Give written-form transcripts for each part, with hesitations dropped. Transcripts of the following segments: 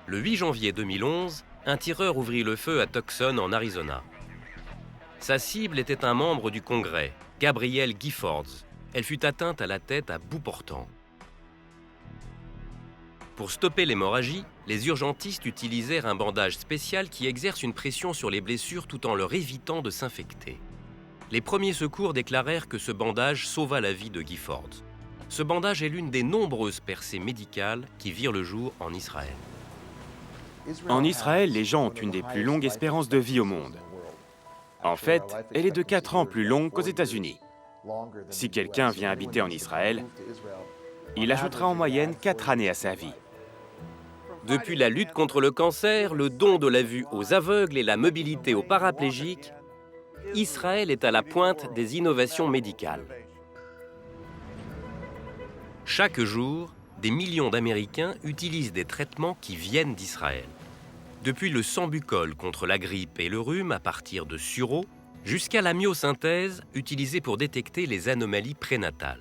Le 8 janvier 2011, un tireur ouvrit le feu à Tucson, en Arizona. Sa cible était un membre du Congrès, Gabrielle Giffords. Elle fut atteinte à la tête à bout portant. Pour stopper l'hémorragie, les urgentistes utilisèrent un bandage spécial qui exerce une pression sur les blessures tout en leur évitant de s'infecter. Les premiers secours déclarèrent que ce bandage sauva la vie de Giffords. Ce bandage est l'une des nombreuses percées médicales qui virent le jour en Israël. En Israël, les gens ont une des plus longues espérances de vie au monde. En fait, elle est de 4 ans plus longue qu'aux États-Unis. Si quelqu'un vient habiter en Israël, il ajoutera en moyenne 4 années à sa vie. Depuis la lutte contre le cancer, le don de la vue aux aveugles et la mobilité aux paraplégiques, Israël est à la pointe des innovations médicales. Chaque jour, des millions d'Américains utilisent des traitements qui viennent d'Israël. Depuis le Sambucol contre la grippe et le rhume à partir de sureau, jusqu'à la myosynthèse utilisée pour détecter les anomalies prénatales.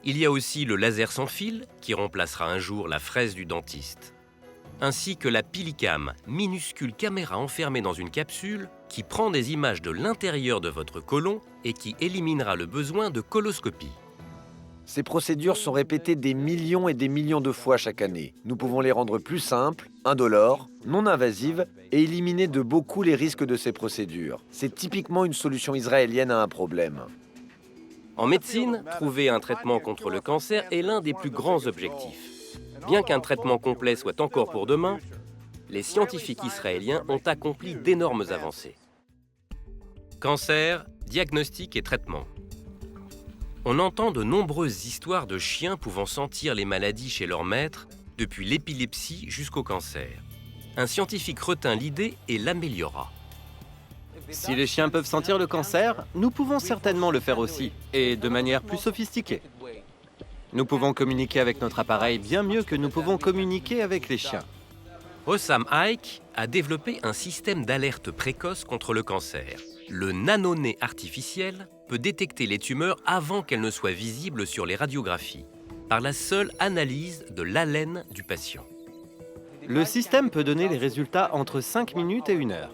Il y a aussi le laser sans fil qui remplacera un jour la fraise du dentiste, ainsi que la Pilicam, minuscule caméra enfermée dans une capsule qui prend des images de l'intérieur de votre côlon et qui éliminera le besoin de coloscopie. Ces procédures sont répétées des millions et des millions de fois chaque année. Nous pouvons les rendre plus simples, indolores, non invasives et éliminer de beaucoup les risques de ces procédures. C'est typiquement une solution israélienne à un problème. En médecine, trouver un traitement contre le cancer est l'un des plus grands objectifs. Bien qu'un traitement complet soit encore pour demain, les scientifiques israéliens ont accompli d'énormes avancées. Cancer, diagnostic et traitement. On entend de nombreuses histoires de chiens pouvant sentir les maladies chez leur maître, depuis l'épilepsie jusqu'au cancer. Un scientifique retint l'idée et l'améliora. Si les chiens peuvent sentir le cancer, nous pouvons certainement le faire aussi, et de manière plus sophistiquée. Nous pouvons communiquer avec notre appareil bien mieux que nous pouvons communiquer avec les chiens. Hossam Haik a développé un système d'alerte précoce contre le cancer. Le nanonez artificiel peut détecter les tumeurs avant qu'elles ne soient visibles sur les radiographies, par la seule analyse de l'haleine du patient. Le système peut donner les résultats entre 5 minutes et 1 heure.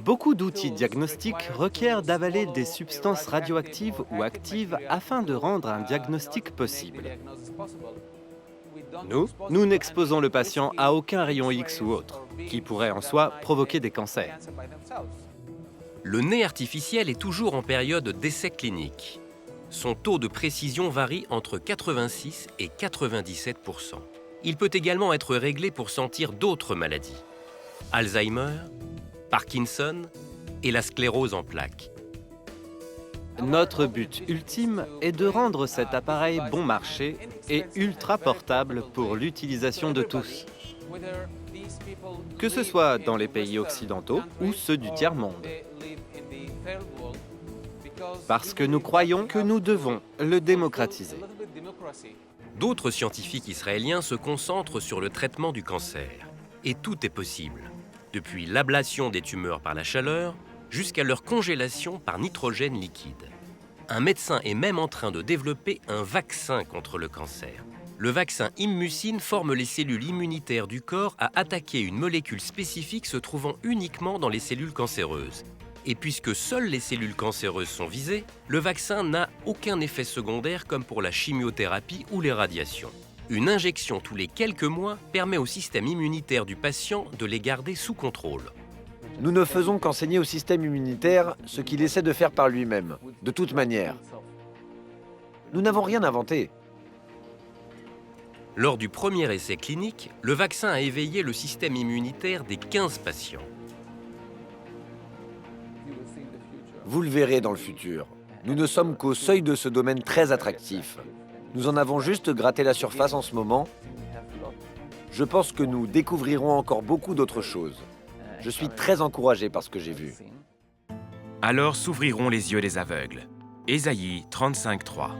Beaucoup d'outils diagnostiques requièrent d'avaler des substances radioactives ou actives afin de rendre un diagnostic possible. Nous n'exposons le patient à aucun rayon X ou autre, qui pourrait en soi provoquer des cancers. Le nez artificiel est toujours en période d'essai clinique. Son taux de précision varie entre 86 et 97 %. Il peut également être réglé pour sentir d'autres maladies. Alzheimer, Parkinson et la sclérose en plaques. Notre but ultime est de rendre cet appareil bon marché et ultra portable pour l'utilisation de tous, que ce soit dans les pays occidentaux ou ceux du tiers-monde. Parce que nous croyons que nous devons le démocratiser. D'autres scientifiques israéliens se concentrent sur le traitement du cancer. Et tout est possible, depuis l'ablation des tumeurs par la chaleur jusqu'à leur congélation par nitrogène liquide. Un médecin est même en train de développer un vaccin contre le cancer. Le vaccin Immucine forme les cellules immunitaires du corps à attaquer une molécule spécifique se trouvant uniquement dans les cellules cancéreuses. Et puisque seules les cellules cancéreuses sont visées, le vaccin n'a aucun effet secondaire comme pour la chimiothérapie ou les radiations. Une injection tous les quelques mois permet au système immunitaire du patient de les garder sous contrôle. Nous ne faisons qu'enseigner au système immunitaire ce qu'il essaie de faire par lui-même, de toute manière. Nous n'avons rien inventé. Lors du premier essai clinique, le vaccin a éveillé le système immunitaire des 15 patients. Vous le verrez dans le futur. Nous ne sommes qu'au seuil de ce domaine très attractif. Nous en avons juste gratté la surface en ce moment. Je pense que nous découvrirons encore beaucoup d'autres choses. Je suis très encouragé par ce que j'ai vu. Alors s'ouvriront les yeux des aveugles. Ésaïe 35:3.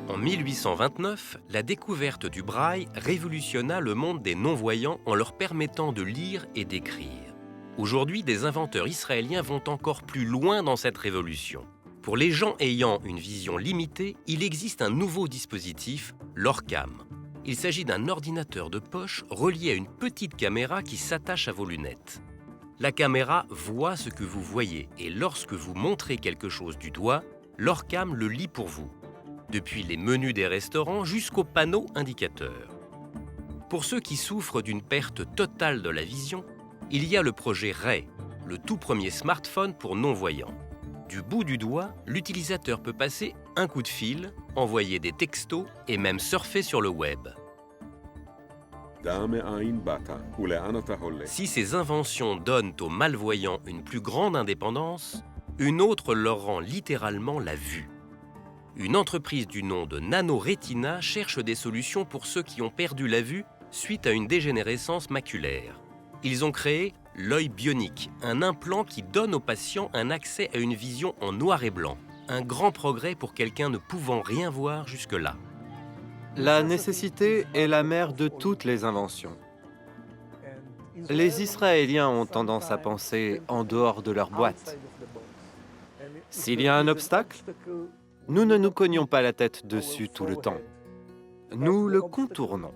En 1829, la découverte du braille révolutionna le monde des non-voyants en leur permettant de lire et d'écrire. Aujourd'hui, des inventeurs israéliens vont encore plus loin dans cette révolution. Pour les gens ayant une vision limitée, il existe un nouveau dispositif, l'Orcam. Il s'agit d'un ordinateur de poche relié à une petite caméra qui s'attache à vos lunettes. La caméra voit ce que vous voyez et lorsque vous montrez quelque chose du doigt, l'Orcam le lit pour vous, depuis les menus des restaurants jusqu'aux panneaux indicateurs. Pour ceux qui souffrent d'une perte totale de la vision, il y a le projet Ray, le tout premier smartphone pour non-voyants. Du bout du doigt, l'utilisateur peut passer un coup de fil, envoyer des textos et même surfer sur le web. Si ces inventions donnent aux malvoyants une plus grande indépendance, une autre leur rend littéralement la vue. Une entreprise du nom de NanoRetina cherche des solutions pour ceux qui ont perdu la vue suite à une dégénérescence maculaire. Ils ont créé l'œil bionique, un implant qui donne aux patients un accès à une vision en noir et blanc. Un grand progrès pour quelqu'un ne pouvant rien voir jusque-là. La nécessité est la mère de toutes les inventions. Les Israéliens ont tendance à penser en dehors de leur boîte. S'il y a un obstacle, nous ne nous cognons pas la tête dessus tout le temps. Nous le contournons.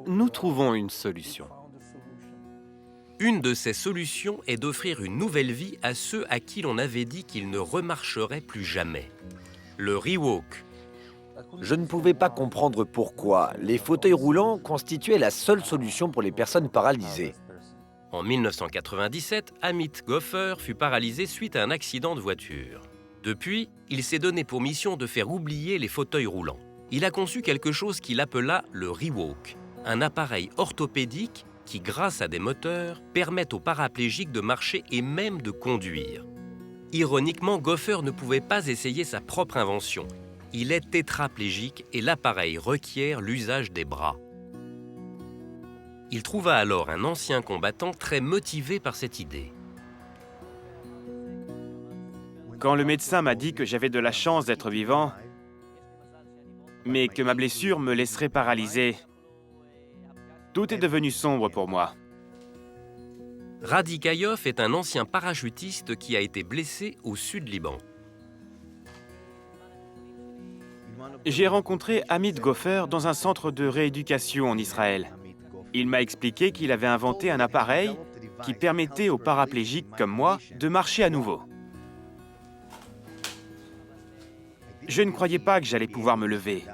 Nous trouvons une solution. Une de ces solutions est d'offrir une nouvelle vie à ceux à qui l'on avait dit qu'ils ne remarcheraient plus jamais. Le Rewalk. Je ne pouvais pas comprendre pourquoi les fauteuils roulants constituaient la seule solution pour les personnes paralysées. En 1997, Amit Goffer fut paralysé suite à un accident de voiture. Depuis, il s'est donné pour mission de faire oublier les fauteuils roulants. Il a conçu quelque chose qu'il appela le Rewalk, un appareil orthopédique qui, grâce à des moteurs, permet aux paraplégiques de marcher et même de conduire. Ironiquement, Goffer ne pouvait pas essayer sa propre invention. Il est tétraplégique et l'appareil requiert l'usage des bras. Il trouva alors un ancien combattant très motivé par cette idée. Quand le médecin m'a dit que j'avais de la chance d'être vivant, mais que ma blessure me laisserait paralysé, tout est devenu sombre pour moi. Radi Kayov est un ancien parachutiste qui a été blessé au Sud-Liban. J'ai rencontré Amit Goffer dans un centre de rééducation en Israël. Il m'a expliqué qu'il avait inventé un appareil qui permettait aux paraplégiques comme moi de marcher à nouveau. Je ne croyais pas que j'allais pouvoir me lever.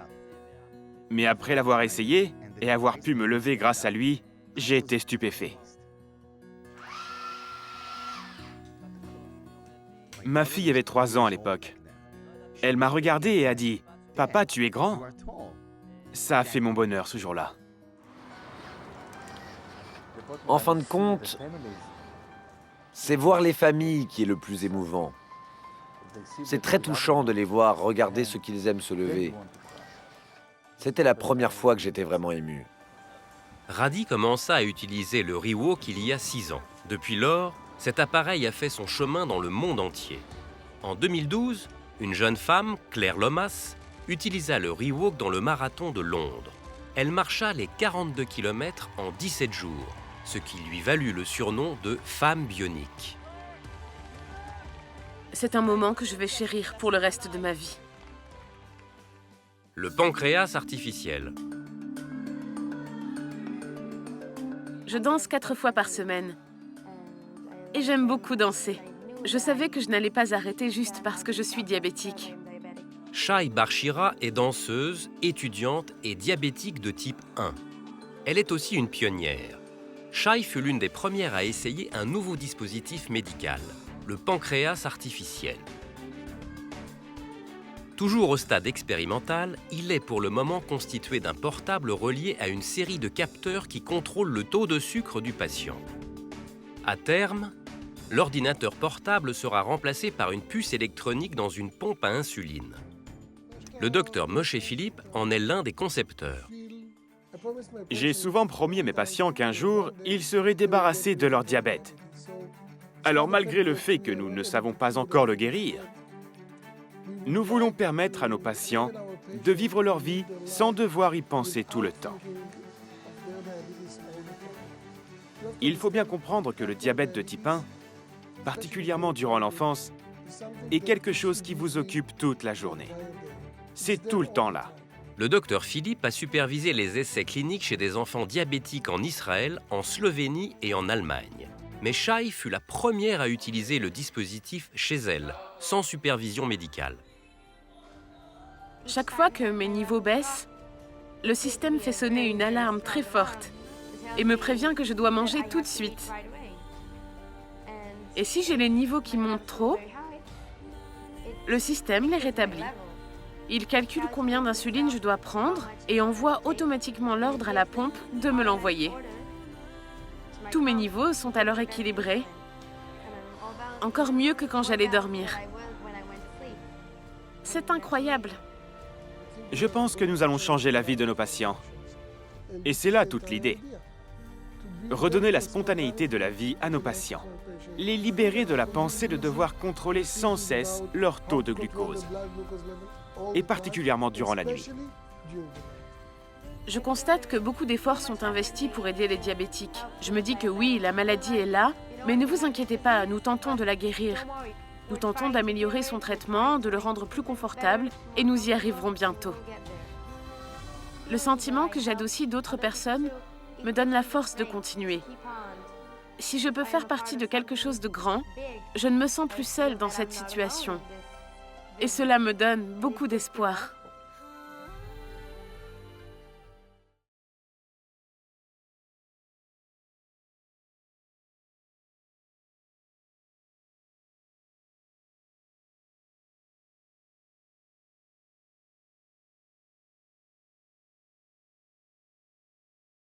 Mais après l'avoir essayé et avoir pu me lever grâce à lui, j'ai été stupéfait. Ma fille avait 3 ans à l'époque. Elle m'a regardé et a dit « Papa, tu es grand ?» Ça a fait mon bonheur ce jour-là. En fin de compte, c'est voir les familles qui est le plus émouvant. C'est très touchant de les voir regarder ce qu'ils aiment se lever. C'était la première fois que j'étais vraiment ému. Radi commença à utiliser le Rewalk il y a 6 ans. Depuis lors, cet appareil a fait son chemin dans le monde entier. En 2012, une jeune femme, Claire Lomas, utilisa le Rewalk dans le marathon de Londres. Elle marcha les 42 km en 17 jours, ce qui lui valut le surnom de « femme bionique ». C'est un moment que je vais chérir pour le reste de ma vie. Le pancréas artificiel. Je danse 4 fois par semaine. Et j'aime beaucoup danser. Je savais que je n'allais pas arrêter juste parce que je suis diabétique. Shai Barshira est danseuse, étudiante et diabétique de type 1. Elle est aussi une pionnière. Shai fut l'une des premières à essayer un nouveau dispositif médical, le pancréas artificiel. Toujours au stade expérimental, il est pour le moment constitué d'un portable relié à une série de capteurs qui contrôlent le taux de sucre du patient. À terme, l'ordinateur portable sera remplacé par une puce électronique dans une pompe à insuline. Le docteur Moshe Philippe en est l'un des concepteurs. J'ai souvent promis à mes patients qu'un jour, ils seraient débarrassés de leur diabète. Alors malgré le fait que nous ne savons pas encore le guérir, nous voulons permettre à nos patients de vivre leur vie sans devoir y penser tout le temps. Il faut bien comprendre que le diabète de type 1, particulièrement durant l'enfance, est quelque chose qui vous occupe toute la journée. C'est tout le temps là. Le docteur Philippe a supervisé les essais cliniques chez des enfants diabétiques en Israël, en Slovénie et en Allemagne. Mais Shai fut la première à utiliser le dispositif chez elle, sans supervision médicale. Chaque fois que mes niveaux baissent, le système fait sonner une alarme très forte et me prévient que je dois manger tout de suite. Et si j'ai les niveaux qui montent trop, le système les rétablit. Il calcule combien d'insuline je dois prendre et envoie automatiquement l'ordre à la pompe de me l'envoyer. Tous mes niveaux sont alors équilibrés, encore mieux que quand j'allais dormir. C'est incroyable. Je pense que nous allons changer la vie de nos patients. Et c'est là toute l'idée. Redonner la spontanéité de la vie à nos patients. Les libérer de la pensée de devoir contrôler sans cesse leur taux de glucose. Et particulièrement durant la nuit. Je constate que beaucoup d'efforts sont investis pour aider les diabétiques. Je me dis que oui, la maladie est là, mais ne vous inquiétez pas, nous tentons de la guérir. Nous tentons d'améliorer son traitement, de le rendre plus confortable, et nous y arriverons bientôt. Le sentiment que j'aide aussi d'autres personnes me donne la force de continuer. Si je peux faire partie de quelque chose de grand, je ne me sens plus seule dans cette situation. Et cela me donne beaucoup d'espoir.